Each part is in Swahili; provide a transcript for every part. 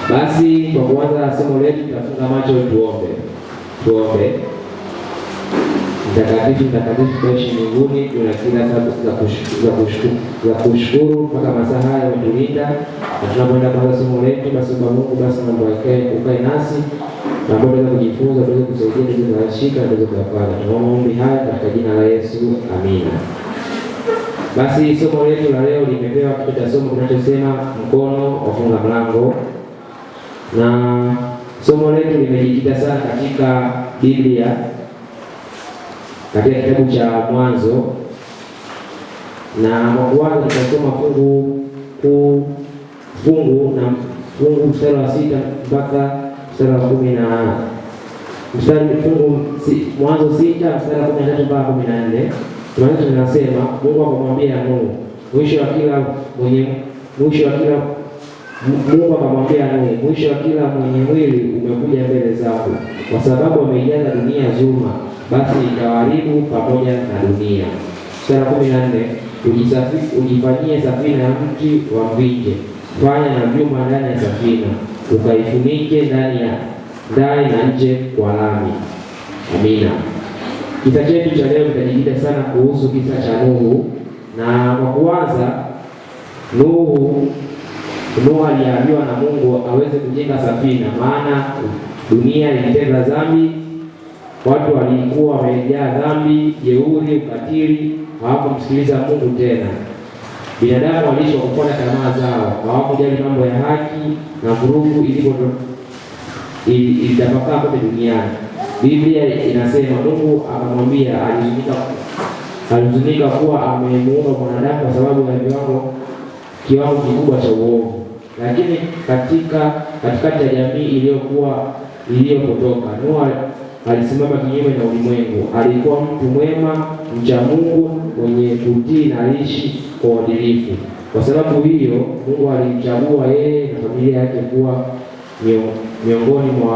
Basi kwa kuanza somo letu tutafunga macho tuombe. Mtakatifu tunaishi mbinguni, tuna kila sababu za kushukuru mpaka masaa haya umetulinda. Na tunapoenda kuanza somo letu, basi kwa Mungu basi mambo ukae nasi na tuweze kujifunza, tuweze kusaidia, tuweze kushika, tuweze kuyafanya. Tunaomba maombi haya katika jina la Yesu. Amina. Basi somo letu la leo limepewa kichwa cha somo kinachosema mkono wafunga mlango. Na somo letu limejikita sana katika Biblia, katika kitabu cha Mwanzo. Na kwa kuanza tutasoma fungu mstari wa 6 mpaka mstari wa 10 Mwanzo 6 mstari wa 13 mpaka 14. Tunasema Mungu akamwambia Nuhu, mwisho wa kila mwenye mwili umekuja mbele zako, kwa sababu ameijaza dunia dhuluma, basi itawaharibu pamoja na dunia. Mstari wa 14, ujifanyie safina ya mti wa mvinje, fanya na vyuma ndani ya safina, ukaifunike ndani na nje kwa lami. Amina. Kisa chetu cha leo kitajikita sana kuhusu kisa cha Nuhu. Na kwa kuanza, Nuhu aliambiwa na Mungu aweze kujenga safina, maana dunia ilitenda dhambi, watu walikuwa wamejaa dhambi, jeuri, ukatili, hawakumsikiliza Mungu tena. Binadamu waliishi kwa kufuata tamaa zao, hawakujali mambo ya haki, na vurugu ilitapakaa kote duniani. Biblia inasema Mungu akamwambia, alihuzunika kuwa amemuumba mwanadamu kwa sababu ya kiwango kikubwa cha uovu. Lakini katikati ya jamii iliyopotoka, Nuhu alisimama kinyume na ulimwengu. Alikuwa mtu mwema, mcha Mungu, mwenye kutii na aliishi kwa uadilifu. Kwa sababu hiyo, Mungu alimchagua yeye na familia yake kuwa miongoni mwa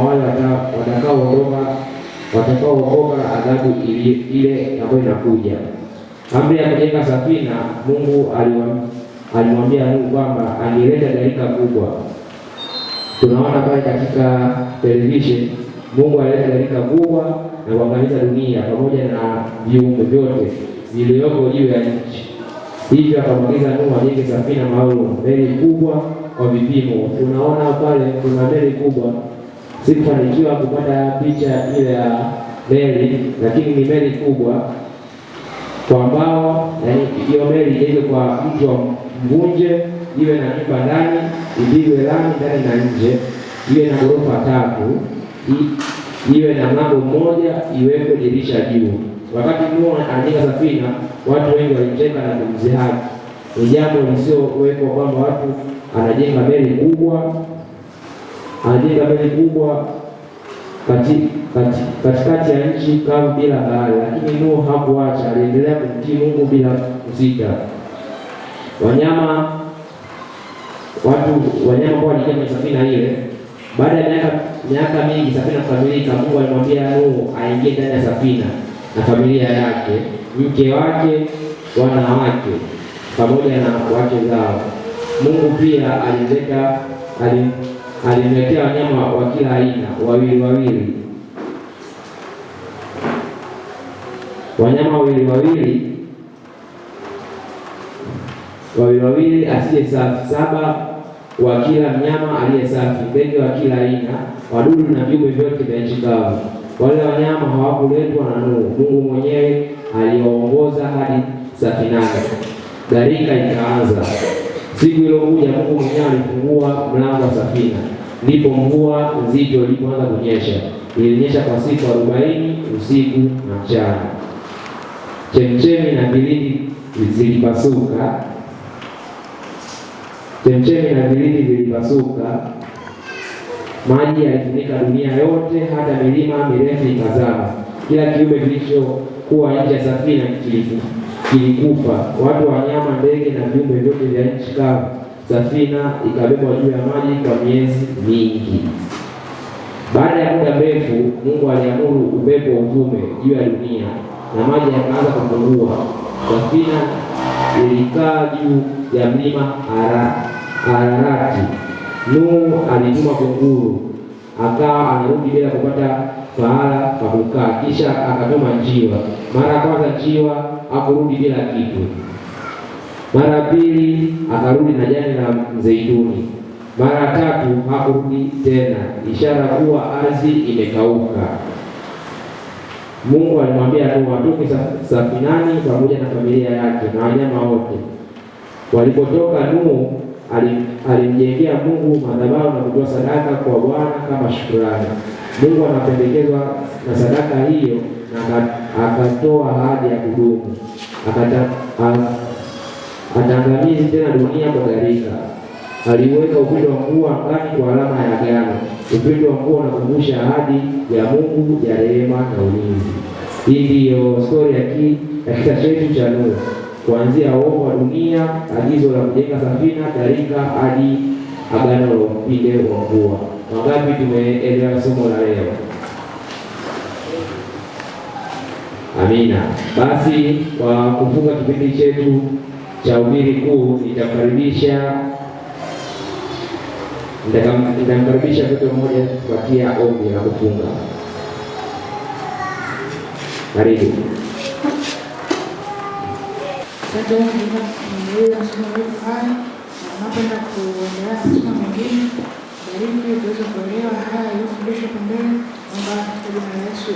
wale watakaookoka adhabu ile ambayo inakuja. Amri ya kujenga safina, Mungu alimwambia Nuhu kwamba angeleta gharika kubwa. Tunaona pale katika television, Mungu alileta gharika kubwa na kuangamiza dunia pamoja na viumbe vyote vilivyoko juu ya nchi. Hivyo akamwagiza Nuhu ajenge safina maalum, meli kubwa kwa vipimo. Tunaona pale kuna meli kubwa. Sikufanikiwa kupata picha ile ya meli, lakini ni meli kubwa kwa mbao. Hiyo meli iwe kwa mtu wa mvunje, iwe na nyumba ndani, iwe lami ndani na nje, iwe na ghorofa 3, iwe na mlango mmoja, iwekwe dirisha juu. Wakati Nuhu anajenga safina, watu wengi walicheka na kumdhihaki. Ni jambo lisiowekwa kwamba watu anajenga meli kubwa katikati ya nchi kavu bila bahari. Lakini Nuhu hakuacha, aliendelea kumtii Mungu bila kusita. Wanyama kwa walijenga safina ile. Baada ya miaka mingi safina kukamilika, Mungu alimwambia Nuhu aingie ndani ya safina na familia yake, mke wake, wana wake pamoja na wake zao. Mungu pia alimletea wanyama wa kila aina, wanyama wawili asiye safi, 7 wa kila mnyama aliye safi, ndege wa kila aina, wadudu na viumbe vyote vya nchi kavu. Wale wanyama hawakuletwa na Nuhu, Mungu mwenyewe aliwaongoza hadi safinani. Gharika ikaanza. Siku iliyokuja Mungu mwenyewe alifungua mlango wa safina, ndipo mvua nzito ilipoanza kunyesha. Ilinyesha kwa siku 40 usiku na mchana. Chemchemi na vilindi zilipasuka. Maji yalifunika dunia yote, hata milima mirefu ikazama. Kila kiumbe kilichokuwa nje ya safina kilikufa, watu, wanyama, ndege na viumbe vyote vya nchi kavu. Safina ikabebwa juu ya maji kwa miezi mingi. Baada ya muda mrefu, Mungu aliamuru upepo uvume juu ya dunia na maji yakaanza kupungua. Safina ilikaa juu ya mlima Ararati. Nuhu alituma kunguru, akawa anarudi bila kupata pahala pa kukaa. Kisha akatuma njiwa. Mara ya kwanza njiwa hakurudi bila kitu. Mara ya pili akarudi na jani la mzeituni. Mara ya tatu hakurudi tena, ishara kuwa ardhi imekauka. Mungu alimwambia Nuhu atoke safinani pamoja na familia yake na wanyama wote. Walipotoka, Nuhu alimjengea Mungu madhabahu na kutoa sadaka kwa Bwana kama shukrani. Mungu anapendekezwa na sadaka hiyo na akatoa ahadi ya kudumu. Ataangamizi tena dunia kwa gharika. Aliweka upinde wa mvua angani kwa alama ya agano. Upinde wa mvua unakumbusha ahadi ya Mungu ya rehema na ulinzi. Hii ndiyo stori ya kisa chetu cha Nuhu, kuanzia uovu wa dunia, agizo la kujenga safina, gharika, hadi agano la upinde wa mvua. Wangapi tumeelewa somo la leo? Amina. Basi kwa kufunga kipindi chetu cha Hubiri Kuu, nitamkaribisha mtoto mmoja kupatia ombi la kufunga. Karibu. Asante kwa somo letu haya. Napenda kuendelea na somo mengine zaidi ili tuweze kuelewa haya yaliyofundishwa kwa mbele. Naomba kwa jina la Yesu.